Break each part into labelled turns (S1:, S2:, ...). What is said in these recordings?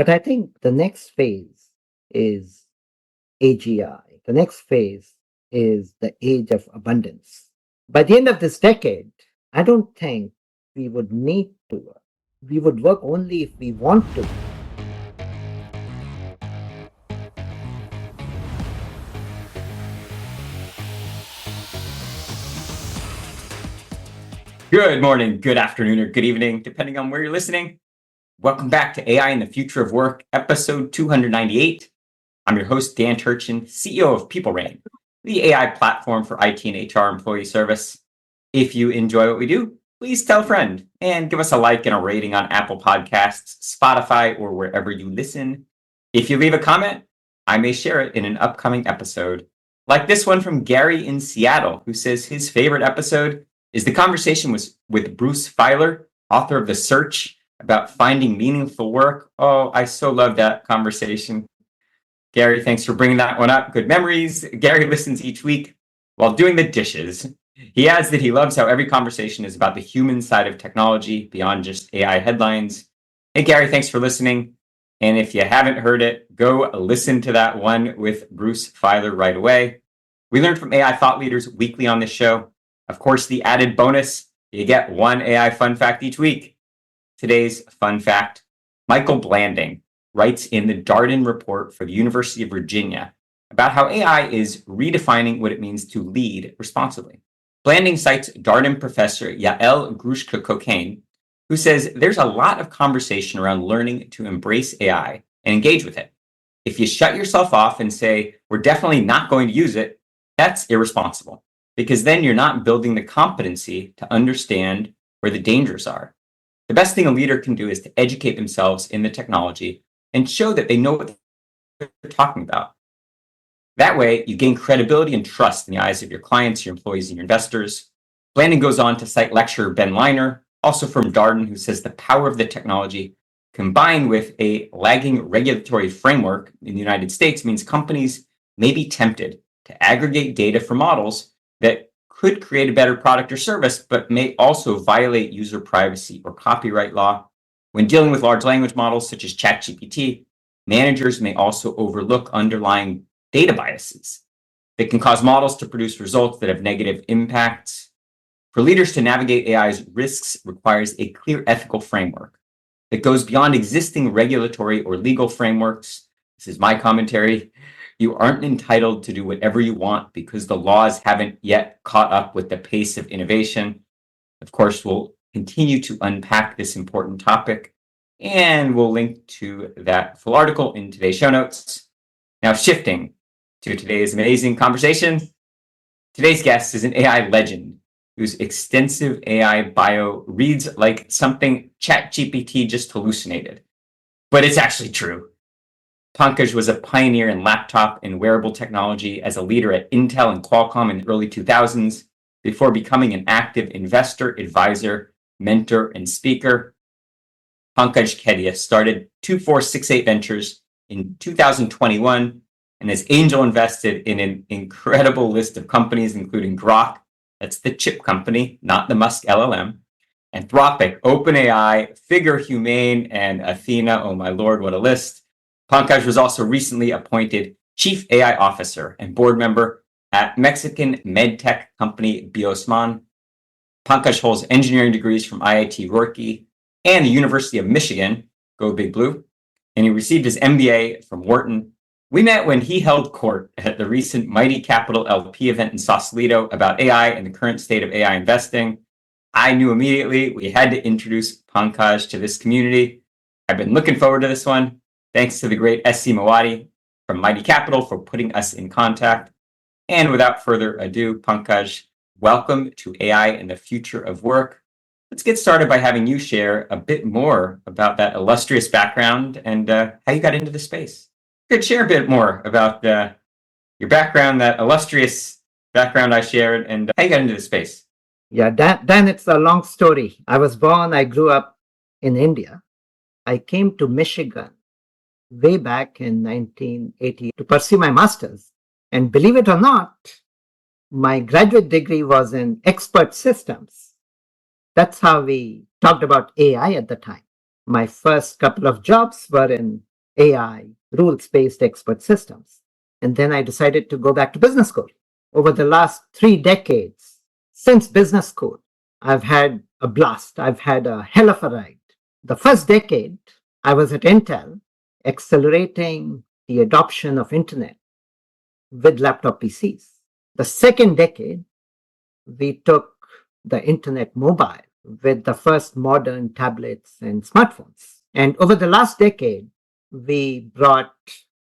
S1: But I think the next phase is AGI. The next phase is the age of abundance. By the end of this decade, I don't think we would need to work. We would work only if we want to.
S2: Good morning, good afternoon, or good evening, depending on where you're listening. Welcome back to AI and the Future of Work, episode 298. I'm your host, Dan Turchin, CEO of PeopleRain, the AI platform for IT and HR employee service. If you enjoy what we do, please tell a friend and give us a like and a rating on Apple Podcasts, Spotify, or wherever you listen. If you leave a comment, I may share it in an upcoming episode. Like this one from Gary in Seattle, who says his favorite episode is the conversation with Bruce Feiler, author of The Search, about finding meaningful work. Oh, I so love that conversation. Gary, thanks for bringing that one up. Good memories. Gary listens each week while doing the dishes. He adds that he loves how every conversation is about the human side of technology beyond just AI headlines. Hey, Gary, thanks for listening. And if you haven't heard it, go listen to that one with Bruce Feiler right away. We learn from AI thought leaders weekly on this show. Of course, the added bonus, you get one AI fun fact each week. Today's fun fact, Michael Blanding writes in the Darden Report for the University of Virginia about how AI is redefining what it means to lead responsibly. Blanding cites Darden professor Yael Grushka-Cocaine, who says there's a lot of conversation around learning to embrace AI and engage with it. If you shut yourself off and say, we're definitely not going to use it, that's irresponsible, because then you're not building the competency to understand where the dangers are. The best thing a leader can do is to educate themselves in the technology and show that they know what they're talking about. That way, you gain credibility and trust in the eyes of your clients, your employees, and your investors. Blanding goes on to cite lecturer Ben Liner, also from Darden, who says the power of the technology combined with a lagging regulatory framework in the United States means companies may be tempted to aggregate data for models that could create a better product or service, but may also violate user privacy or copyright law. When dealing with large language models such as ChatGPT, managers may also overlook underlying data biases that can cause models to produce results that have negative impacts. For leaders to navigate AI's risks requires a clear ethical framework that goes beyond existing regulatory or legal frameworks. This is my commentary. You aren't entitled to do whatever you want because the laws haven't yet caught up with the pace of innovation. Of course, we'll continue to unpack this important topic, and we'll link to that full article in today's show notes. Now, shifting to today's amazing conversation. Today's guest is an AI legend whose extensive AI bio reads like something ChatGPT just hallucinated, but it's actually true. Pankaj was a pioneer in laptop and wearable technology as a leader at Intel and Qualcomm in the early 2000s before becoming an active investor, advisor, mentor, and speaker. Pankaj Kedia started 2468 Ventures in 2021 and has angel invested in an incredible list of companies, including Groq, that's the chip company, not the Musk LLM, Anthropic, OpenAI, Figure Humane, and Athena. Oh my Lord, what a list. Pankaj was also recently appointed Chief AI Officer and board member at Mexican medtech company Biossmann. Pankaj holds engineering degrees from IIT Roorkee and the University of Michigan, go Big Blue, and he received his MBA from Wharton. We met when he held court at the recent Mighty Capital LP event in Sausalito about AI and the current state of AI investing. I knew immediately we had to introduce Pankaj to this community. I've been looking forward to this one. Thanks to the great SC Mawadi from Mighty Capital for putting us in contact. And without further ado, Pankaj, welcome to AI and the Future of Work. Let's get started by having you share a bit more about that illustrious background and how you got into the space. Could share a bit more about your background, that illustrious background I shared, and how you got into the space.
S1: Yeah, Dan, it's a long story. I grew up in India. I came to Michigan way back in 1980 to pursue my master's. And believe it or not, my graduate degree was in expert systems. That's how we talked about AI at the time. My first couple of jobs were in AI, rules-based expert systems. And then I decided to go back to business school. Over the last 3 decades, since business school, I've had a blast. I've had a hell of a ride. The first decade, I was at Intel, accelerating the adoption of internet with laptop PCs. The second decade, we took the internet mobile with the first modern tablets and smartphones. And over the last decade, we brought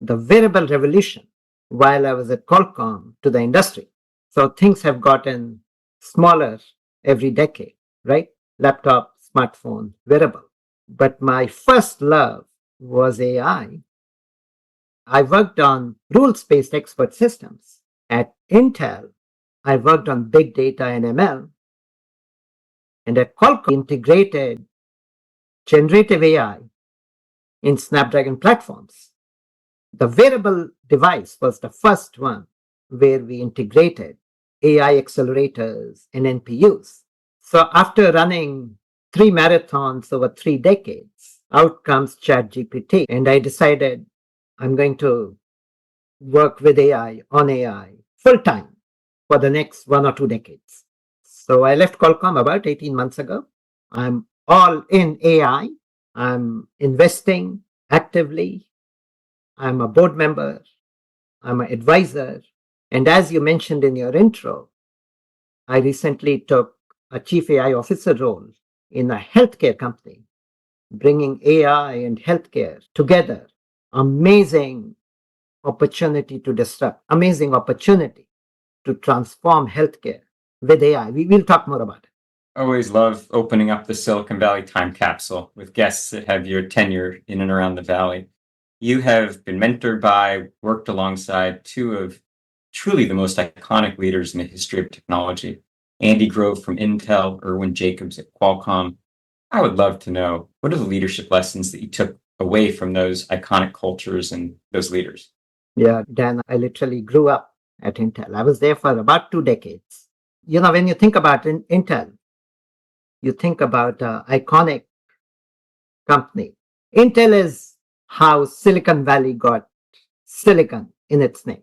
S1: the wearable revolution while I was at Qualcomm to the industry. So things have gotten smaller every decade, right? Laptop, smartphone, wearable. But my first love was AI. I worked on rules-based expert systems. At Intel, I worked on big data and ML. And at Qualcomm, integrated generative AI in Snapdragon platforms. The wearable device was the first one where we integrated AI accelerators and NPUs. So after running 3 marathons over 3 decades, out comes ChatGPT. And I decided I'm going to work with AI on AI full time for the next 1 or 2 decades. So I left Qualcomm about 18 months ago. I'm all in AI. I'm investing actively. I'm a board member. I'm an advisor. And as you mentioned in your intro, I recently took a chief AI officer role in a healthcare company, bringing AI and healthcare together. Amazing opportunity to disrupt, amazing opportunity to transform healthcare with AI. We will talk more about it.
S2: Always love opening up the Silicon Valley time capsule with guests that have your tenure in and around the Valley. You have been mentored by, worked alongside two of truly the most iconic leaders in the history of technology. Andy Grove from Intel, Irwin Jacobs at Qualcomm. I would love to know, what are the leadership lessons that you took away from those iconic cultures and those leaders?
S1: Yeah, Dan, I literally grew up at Intel. I was there for about 2 decades. When you think about Intel, you think about an iconic company. Intel is how Silicon Valley got silicon in its name.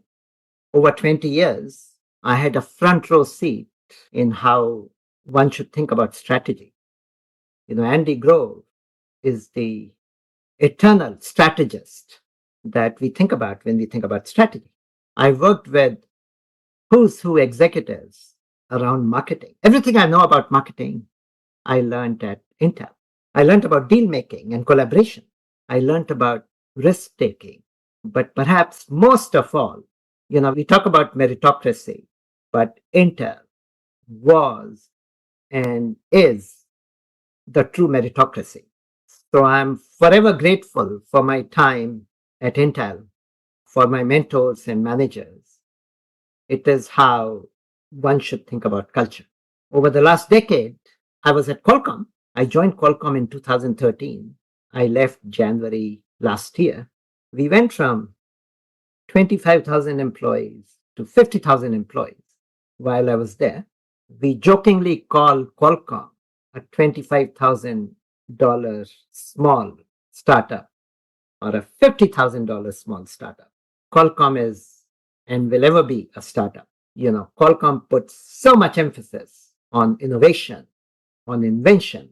S1: Over 20 years, I had a front row seat in how one should think about strategy. Andy Grove is the eternal strategist that we think about when we think about strategy. I worked with who's who executives around marketing. Everything I know about marketing, I learned at Intel. I learned about deal making and collaboration. I learned about risk taking. But perhaps most of all, we talk about meritocracy, but Intel was and is the true meritocracy. So I'm forever grateful for my time at Intel, for my mentors and managers. It is how one should think about culture. Over the last decade, I was at Qualcomm. I joined Qualcomm in 2013. I left January last year. We went from 25,000 employees to 50,000 employees while I was there. We jokingly call Qualcomm a $25,000 small startup or a $50,000 small startup. Qualcomm is and will ever be a startup. Qualcomm puts so much emphasis on innovation, on invention,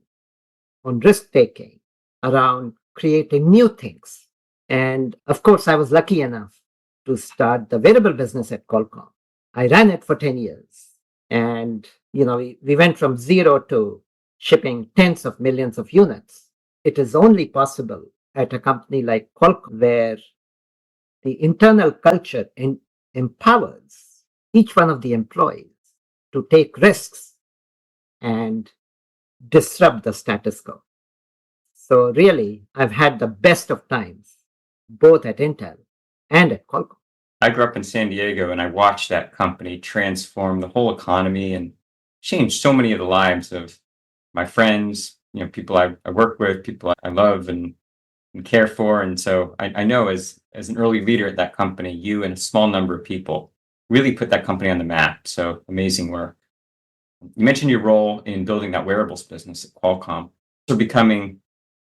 S1: on risk taking, around creating new things. And of course, I was lucky enough to start the wearable business at Qualcomm. I ran it for 10 years. And, we went from zero to shipping tens of millions of units. It is only possible at a company like Qualcomm, where the internal culture empowers each one of the employees to take risks and disrupt the status quo. So really, I've had the best of times, both at Intel and at Qualcomm.
S2: I grew up in San Diego and I watched that company transform the whole economy and change so many of the lives of my friends, people I work with, people I love and care for. And so I know as an early leader at that company, you and a small number of people really put that company on the map. So amazing work. You mentioned your role in building that wearables business at Qualcomm. So becoming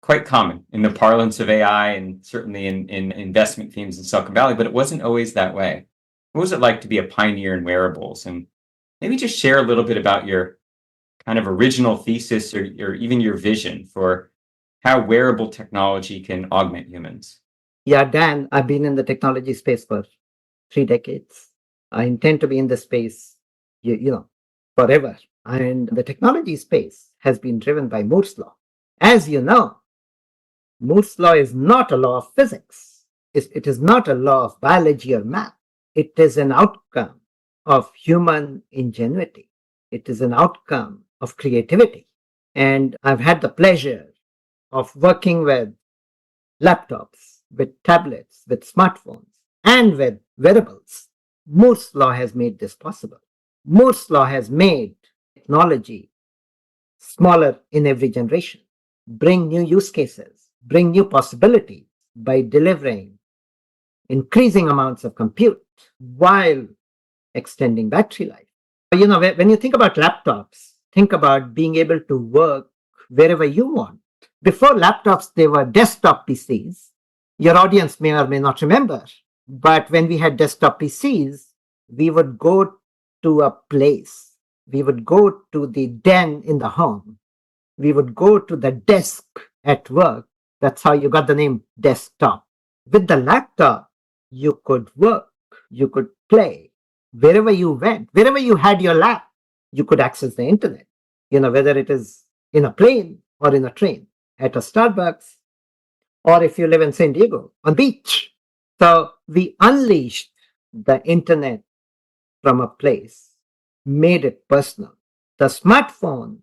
S2: quite common in the parlance of AI and certainly in investment themes in Silicon Valley, but it wasn't always that way. What was it like to be a pioneer in wearables? And maybe just share a little bit about your kind of original thesis or even your vision for how wearable technology can augment humans.
S1: Yeah, Dan, I've been in the technology space for 3 decades. I intend to be in the space, forever. And the technology space has been driven by Moore's law. As you know, Moore's law is not a law of physics. It is not a law of biology or math. It is an outcome of human ingenuity. It is an outcome of creativity. And I've had the pleasure of working with laptops, with tablets, with smartphones, and with wearables. Moore's law has made this possible. Moore's law has made technology smaller in every generation, bring new use cases, bring new possibilities by delivering increasing amounts of compute while extending battery life. When you think about laptops, think about being able to work wherever you want. Before laptops, they were desktop PCs. Your audience may or may not remember, but when we had desktop PCs, we would go to a place. We would go to the den in the home. We would go to the desk at work. That's how you got the name desktop. With the laptop, you could work, you could play. Wherever you went, wherever you had your lap, you could access the internet, whether it is in a plane or in a train, at a Starbucks, or if you live in San Diego, on beach. So we unleashed the internet from a place, made it personal. The smartphone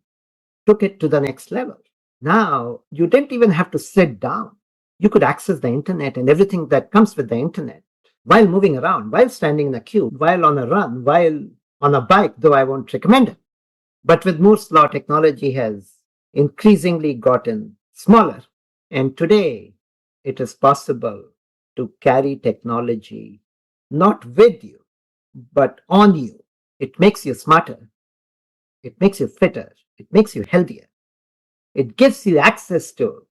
S1: took it to the next level. Now you didn't even have to sit down. You could access the internet and everything that comes with the internet while moving around, while standing in a queue, while on a run, while on a bike, though I won't recommend it. But with Moore's law, technology has increasingly gotten smaller. And today, it is possible to carry technology not with you, but on you. It makes you smarter. It makes you fitter. It makes you healthier. It gives you access to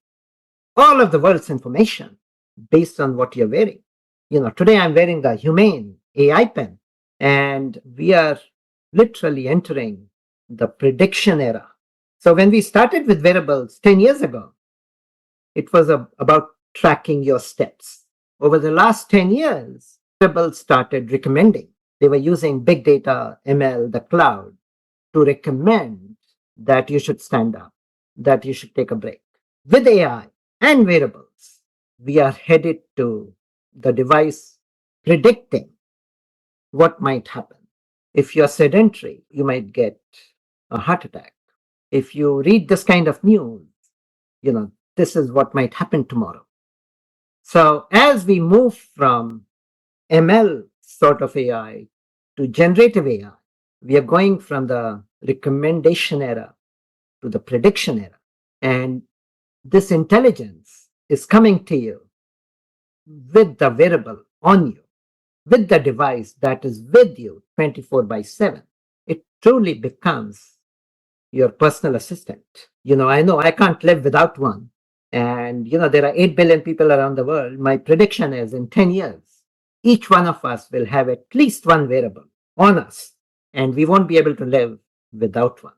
S1: all of the world's information based on what you're wearing. Today I'm wearing the Humane AI pen, and we are literally entering the prediction era. So when we started with wearables 10 years ago, it was about tracking your steps. Over the last 10 years, wearables started recommending. They were using big data, ML, the cloud, to recommend that you should stand up, that you should take a break. With AI and wearables, we are headed to the device predicting what might happen. If you're sedentary, you might get a heart attack. If you read this kind of news, this is what might happen tomorrow. So as we move from ML sort of AI to generative AI, we are going from the recommendation era to the prediction era. And this intelligence is coming to you with the wearable on you, with the device that is with you 24/7. It truly becomes your personal assistant. I know I can't live without one. And, there are 8 billion people around the world. My prediction is in 10 years, each one of us will have at least one wearable on us, and we won't be able to live without one.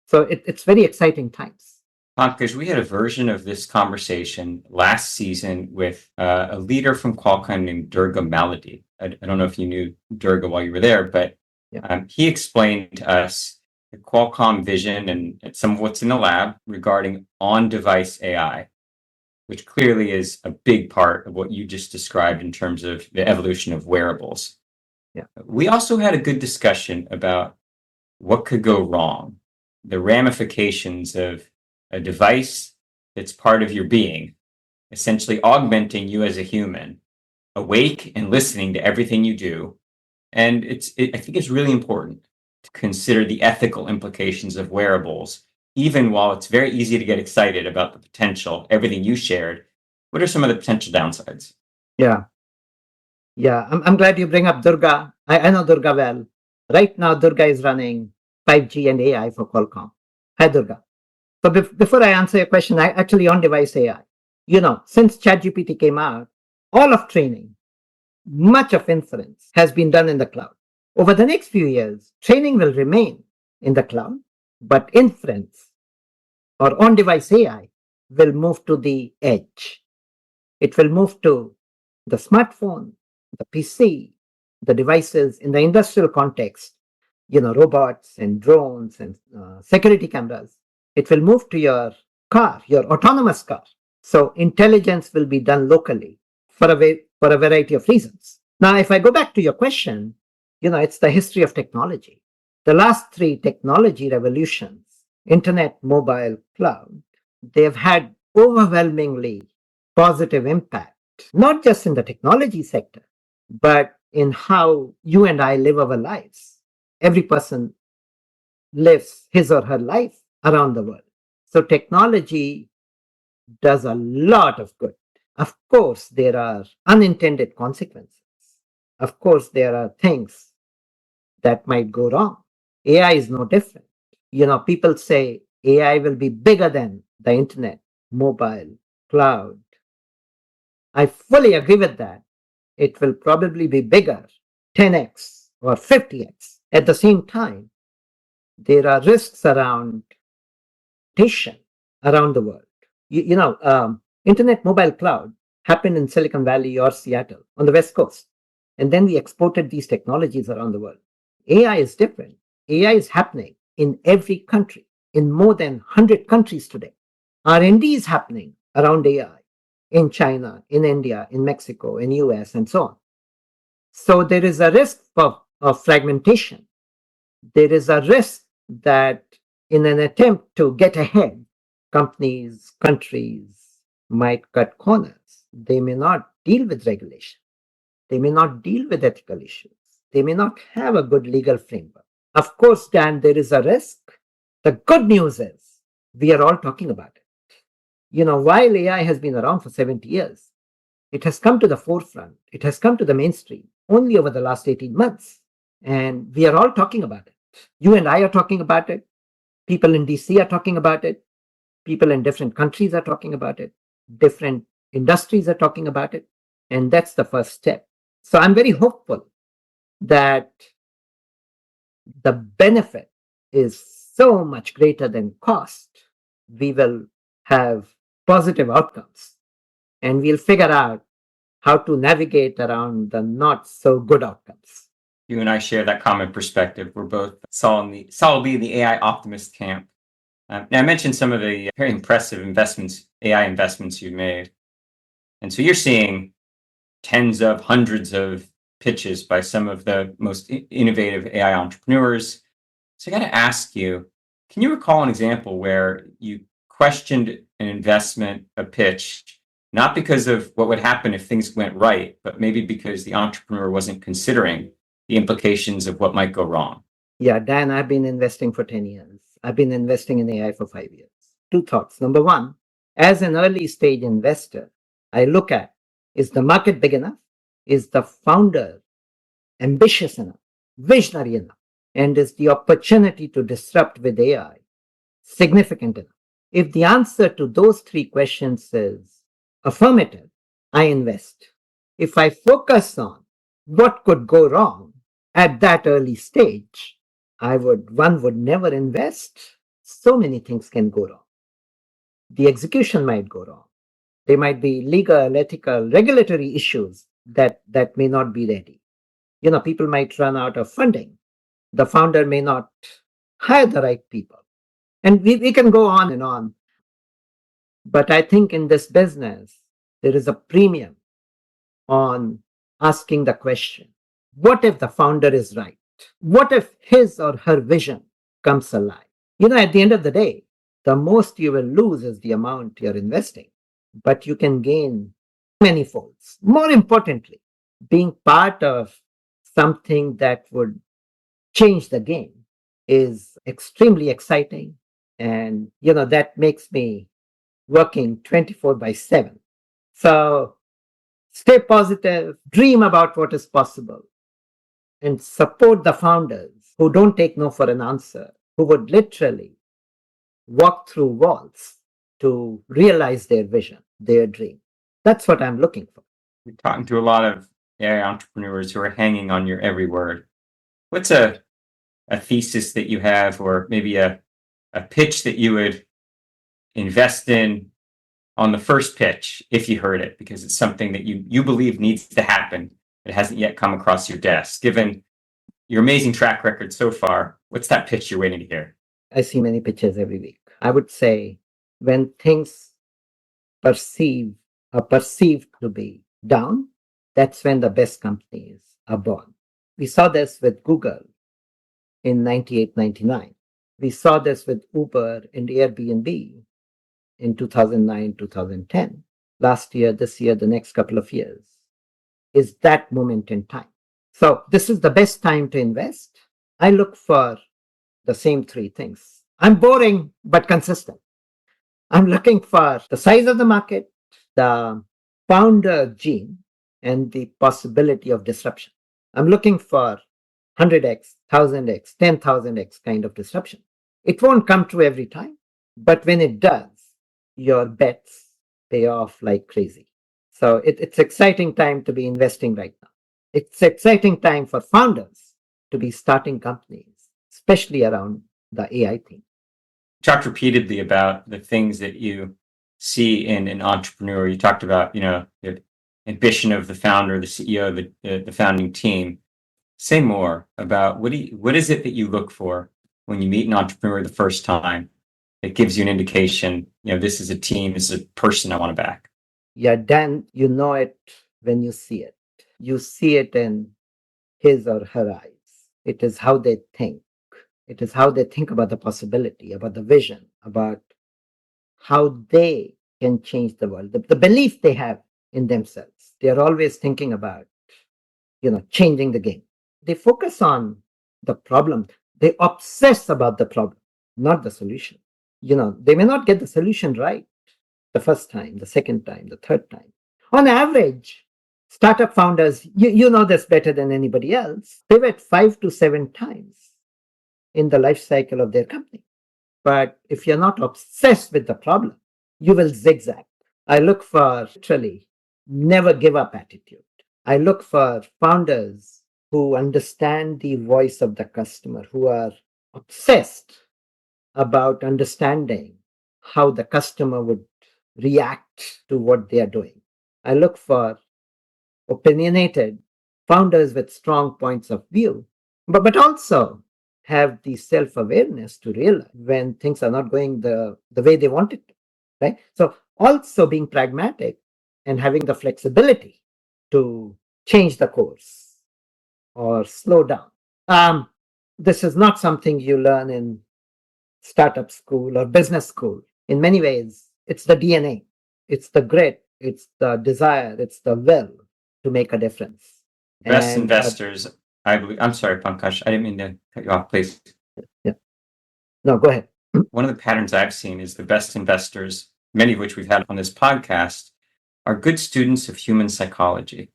S1: So it's very exciting times.
S2: Pankaj, we had a version of this conversation last season with a leader from Qualcomm named Durga Maladi. I don't know if you knew Durga while you were there, but he explained to us the Qualcomm vision and some of what's in the lab regarding on-device AI, which clearly is a big part of what you just described in terms of the evolution of wearables.
S1: Yeah.
S2: We also had a good discussion about what could go wrong, the ramifications of a device that's part of your being, essentially augmenting you as a human, awake and listening to everything you do. And I think it's really important to consider the ethical implications of wearables, even while it's very easy to get excited about the potential, everything you shared. What are some of the potential downsides?
S1: Yeah. I'm glad you bring up Durga. I know Durga well. Right now, Durga is running 5G and AI for Qualcomm. Hi, Durga. So before I answer your question, I actually on-device AI. Since ChatGPT came out, all of training, much of inference has been done in the cloud. Over the next few years, training will remain in the cloud, but inference or on-device AI will move to the edge. It will move to the smartphone, the PC, the devices in the industrial context, robots and drones and security cameras. It will move to your car, your autonomous car. So intelligence will be done locally for a variety of reasons. Now, if I go back to your question, it's the history of technology. The last three technology revolutions, internet, mobile, cloud, they've had overwhelmingly positive impact, not just in the technology sector, but in how you and I live our lives. Every person lives his or her life around the world. So technology does a lot of good. Of course, there are unintended consequences. Of course, there are things that might go wrong. AI is no different. People say AI will be bigger than the internet, mobile, cloud. I fully agree with that. It will probably be bigger, 10x or 50x. At the same time, there are risks around competition around the world. Internet mobile cloud happened in Silicon Valley or Seattle on the West Coast. And then we exported these technologies around the world. AI is different. AI is happening in every country, in more than 100 countries today. R&D is happening around AI in China, in India, in Mexico, in US, and so on. So there is a risk of fragmentation. There is a risk that in an attempt to get ahead, companies, countries might cut corners. They may not deal with regulation. They may not deal with ethical issues. They may not have a good legal framework. Of course, Dan, there is a risk. The good news is we are all talking about it. While AI has been around for 70 years, it has come to the forefront. It has come to the mainstream only over the last 18 months. And we are all talking about it. You and I are talking about it. People in DC are talking about it. People in different countries are talking about it. Different industries are talking about it. And that's the first step. So I'm very hopeful that the benefit is so much greater than cost. We will have positive outcomes and we'll figure out how to navigate around the not so good outcomes.
S2: You and I share that common perspective. We're both solidly in the AI optimist camp. Now, I mentioned some of the very impressive AI investments you've made. And so you're seeing tens of hundreds of pitches by some of the most innovative AI entrepreneurs. So I got to ask you, can you recall an example where you questioned an investment, a pitch, not because of what would happen if things went right, but maybe because the entrepreneur wasn't considering the implications of what might go wrong?
S1: Yeah, Dan, I've been investing for 10 years. I've been investing in AI for 5 years. Two thoughts. Number one, as an early stage investor, I look at, is the market big enough? Is the founder ambitious enough, visionary enough? And is the opportunity to disrupt with AI significant enough? If the answer to those three questions is affirmative, I invest. If I focus on what could go wrong at that early stage, one would never invest. So many things can go wrong. The execution might go wrong. There might be legal, ethical, regulatory issues that may not be ready. People might run out of funding. The founder may not hire the right people. And we can go on and on. But I think in this business, there is a premium on asking the question, what if the founder is right? What if his or her vision comes alive? At the end of the day, the most you will lose is the amount you're investing, but you can gain many folds. More importantly, being part of something that would change the game is extremely exciting. And, that makes me working 24/7. So stay positive, dream about what is possible, and support the founders who don't take no for an answer, who would literally walk through walls to realize their vision, their dream. That's what I'm looking for.
S2: You're talking to a lot of AI entrepreneurs who are hanging on your every word. What's a thesis that you have, or maybe a pitch that you would invest in on the first pitch if you heard it, because it's something that you believe needs to happen that hasn't yet come across your desk? Given your amazing track record so far, what's that pitch you're waiting to hear?
S1: I see many pitches every week. I would say when things are perceived to be down, that's when the best companies are born. We saw this with Google in 98, 99. We saw this with Uber and Airbnb in 2009, 2010. Last year, this year, the next couple of years is that moment in time. So this is the best time to invest. I look for the same three things. I'm boring, but consistent. I'm looking for the size of the market, the founder gene, and the possibility of disruption. I'm looking for 100x, 1000x, 10,000x kind of disruption. It won't come true every time, but when it does, your bets pay off like crazy. So it's exciting time to be investing right now. It's exciting time for founders to be starting companies, especially around the AI thing.
S2: Talked repeatedly about the things that you see in an entrepreneur. You talked about, the ambition of the founder, the CEO, the founding team. Say more about what is it that you look for when you meet an entrepreneur the first time that gives you an indication, this is a team, this is a person I want to back?
S1: Yeah, Dan, you know it when you see it. You see it in his or her eyes. It is how they think. It is how they think about the possibility, about the vision, about how they can change the world, the belief they have in themselves. They are always thinking about, changing the game. They focus on the problem. They obsess about the problem, not the solution. They may not get the solution right the first time, the second time, the third time. On average, startup founders, you know this better than anybody else, pivot 5 to 7 times in the life cycle of their company. But if you're not obsessed with the problem, you will zigzag. I look for literally never give up attitude. I look for founders who understand the voice of the customer, who are obsessed about understanding how the customer would react to what they are doing. I look for opinionated founders with strong points of view, but also have the self-awareness to realize when things are not going the way they want it to, right? So also being pragmatic and having the flexibility to change the course or slow down. This is not something you learn in startup school or business school. In many ways, it's the DNA, it's the grit, it's the desire, it's the will to make a difference.
S2: Best investors, I believe. I'm sorry, Pankaj, I didn't mean to cut you off, please.
S1: Yeah. No, go ahead.
S2: One of the patterns I've seen is the best investors, many of which we've had on this podcast, are good students of human psychology.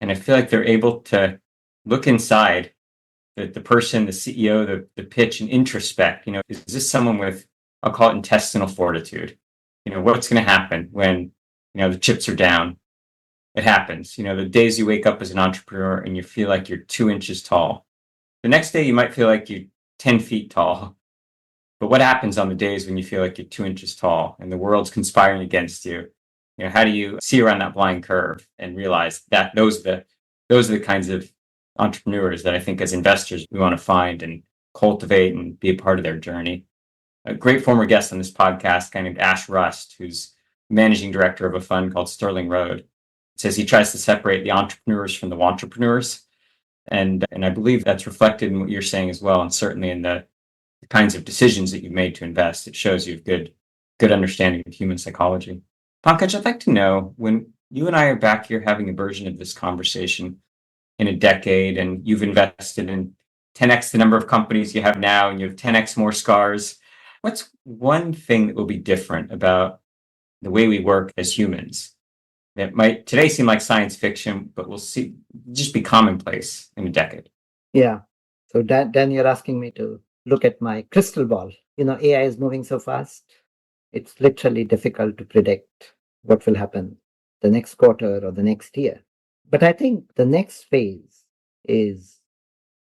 S2: And I feel like they're able to look inside the person, the CEO, the pitch, and introspect. Is this someone with, I'll call it intestinal fortitude? What's going to happen when, the chips are down? It happens. The days you wake up as an entrepreneur and you feel like you're 2 inches tall. The next day you might feel like you're 10 feet tall. But what happens on the days when you feel like you're 2 inches tall and the world's conspiring against you? How do you see around that blind curve and realize that those are the kinds of entrepreneurs that I think as investors we want to find and cultivate and be a part of their journey? A great former guest on this podcast, guy named Ash Rust, who's managing director of a fund called Sterling Road, says he tries to separate the entrepreneurs from the wantrepreneurs. And I believe that's reflected in what you're saying as well, and certainly in the kinds of decisions that you've made to invest. It shows you have good understanding of human psychology. Pankaj, I'd like to know, when you and I are back here having a version of this conversation in a decade, and you've invested in 10x the number of companies you have now, and you have 10x more scars, what's one thing that will be different about the way we work as humans that might today seem like science fiction, but we'll see just be commonplace in a decade?
S1: Yeah. So Dan, you're asking me to look at my crystal ball. AI is moving so fast. It's literally difficult to predict what will happen the next quarter or the next year. But I think the next phase is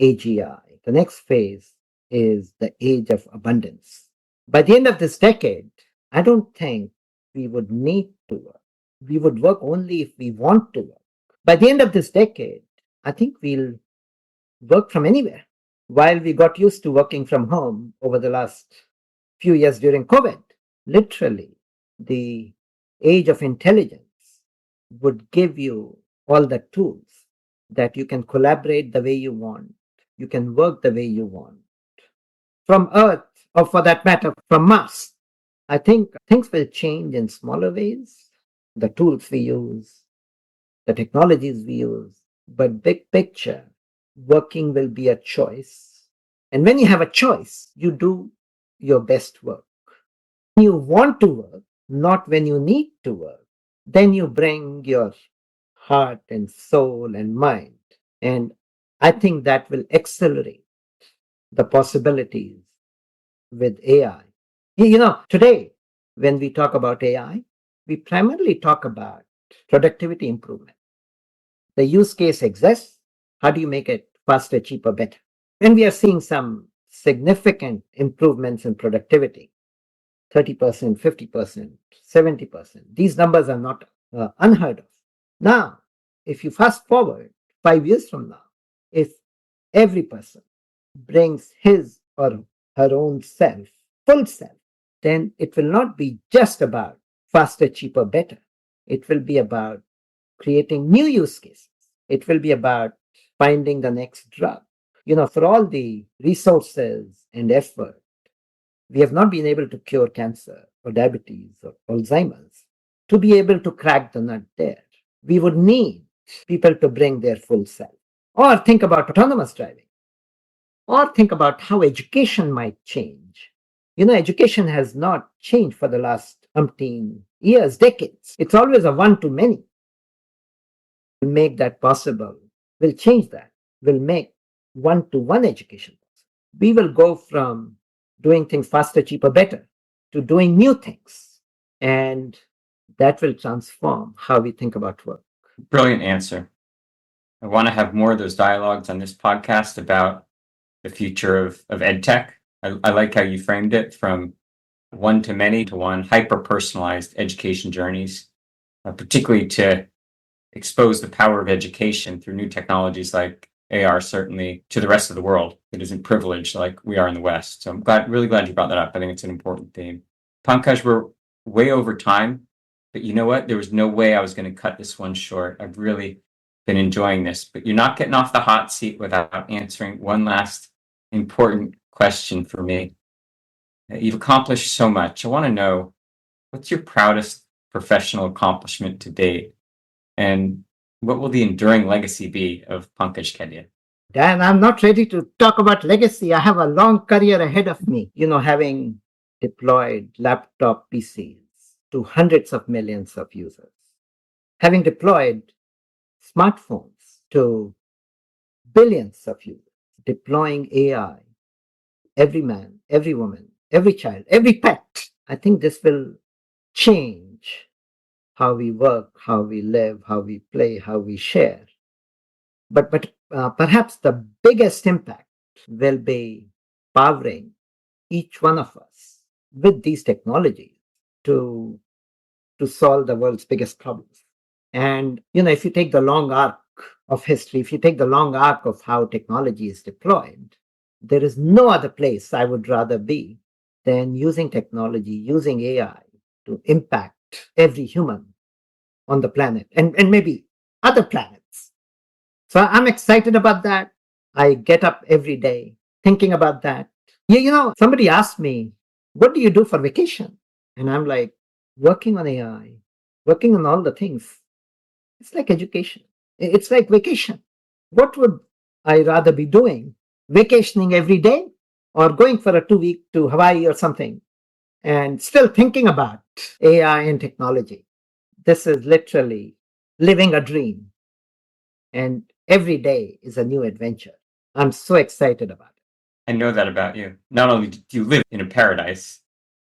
S1: AGI. The next phase is the age of abundance. By the end of this decade, I don't think we would need to work. We would work only if we want to work. By the end of this decade, I think we'll work from anywhere. While we got used to working from home over the last few years during COVID, literally, the age of intelligence would give you all the tools that you can collaborate the way you want, you can work the way you want. From Earth, or for that matter, from Mars, I think things will change in smaller ways. The tools we use, the technologies we use, but big picture, working will be a choice. And when you have a choice, you do your best work. When you want to work, not when you need to work, then you bring your heart and soul and mind. And I think that will accelerate the possibilities with AI. Today, when we talk about AI, we primarily talk about productivity improvement. The use case exists. How do you make it faster, cheaper, better? And we are seeing some significant improvements in productivity. 30%, 50%, 70%. These numbers are not unheard of. Now, if you fast forward 5 years from now, if every person brings his or her own self, full self, then it will not be just about faster, cheaper, better. It will be about creating new use cases. It will be about finding the next drug. For all the resources and effort, we have not been able to cure cancer or diabetes or Alzheimer's. To be able to crack the nut there, we would need people to bring their full self. Or think about autonomous driving. Or think about how education might change. Education has not changed for the last umpteen years, decades. It's always a one to many. We'll make that possible. We'll change that. We'll make one-to-one education possible. We will go from doing things faster, cheaper, better to doing new things. And that will transform how we think about work.
S2: Brilliant answer. I want to have more of those dialogues on this podcast about the future of ed tech. I like how you framed it from one to many to one, hyper-personalized education journeys, particularly to expose the power of education through new technologies like AR, certainly to the rest of the world that isn't privileged like we are in the West. So I'm really glad you brought that up. I think it's an important theme. Pankaj, we're way over time, but you know what? There was no way I was going to cut this one short. I've really been enjoying this, but you're not getting off the hot seat without answering one last important question for me. You've accomplished so much. I want to know, what's your proudest professional accomplishment to date? And what will the enduring legacy be of Pankaj Kedia?
S1: Dan, I'm not ready to talk about legacy. I have a long career ahead of me, having deployed laptop PCs to hundreds of millions of users, having deployed smartphones to billions of users, deploying AI, every man, every woman, every child, every pet. I think this will change how we work, how we live, how we play, how we share. But perhaps the biggest impact will be powering each one of us with these technologies to solve the world's biggest problems. And if you take the long arc of history, if you take the long arc of how technology is deployed, there is no other place I would rather be than using technology, using AI to impact every human on the planet and maybe other planets. So I'm excited about that. I get up every day thinking about that. Somebody asked me, what do you do for vacation? And I'm like, working on AI, working on all the things. It's like education. It's like vacation. What would I rather be doing? Vacationing every day or going for a 2 week to Hawaii or something and still thinking about AI and technology? This is literally living a dream. And every day is a new adventure. I'm so excited about it.
S2: I know that about you. Not only do you live in a paradise,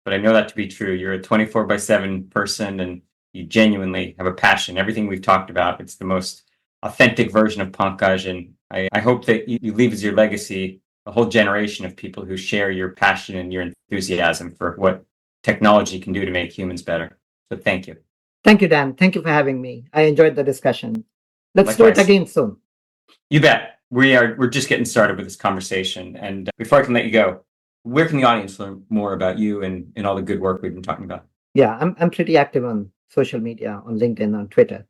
S2: but I know that to be true. You're a 24/7 person and you genuinely have a passion. Everything we've talked about, it's the most authentic version of Pankaj. And I hope that you leave as your legacy a whole generation of people who share your passion and your enthusiasm for what technology can do to make humans better. So thank you.
S1: Thank you, Dan. Thank you for having me. I enjoyed the discussion. Let's do it
S2: Likewise.
S1: again soon.
S2: You bet. We're just getting started with this conversation. And before I can let you go, where can the audience learn more about you and all the good work we've been talking about?
S1: Yeah, I'm pretty active on social media, on LinkedIn, on Twitter,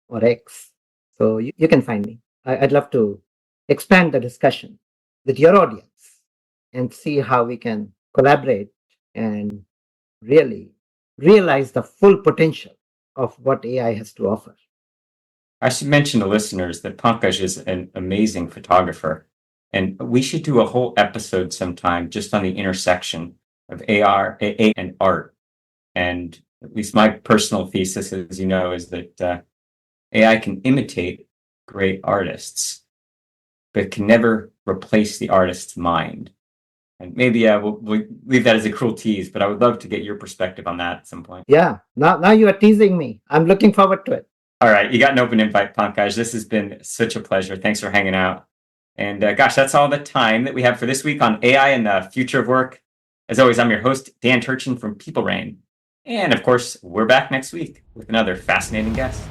S1: or X. So you can find me. I'd love to expand the discussion with your audience and see how we can collaborate and really realize the full potential of what AI has to offer.
S2: I should mention to listeners that Pankaj is an amazing photographer, and we should do a whole episode sometime just on the intersection of AR, AA, and art. And at least my personal thesis, as you know, is that AI can imitate great artists, but can never replace the artist's mind. And maybe we'll leave that as a cruel tease, but I would love to get your perspective on that at some point.
S1: Yeah, now you are teasing me. I'm looking forward to it.
S2: All right, you got an open invite, Pankaj. This has been such a pleasure. Thanks for hanging out. And gosh, that's all the time that we have for this week on AI and the future of work. As always, I'm your host, Dan Turchin from PeopleRain. And of course, we're back next week with another fascinating guest.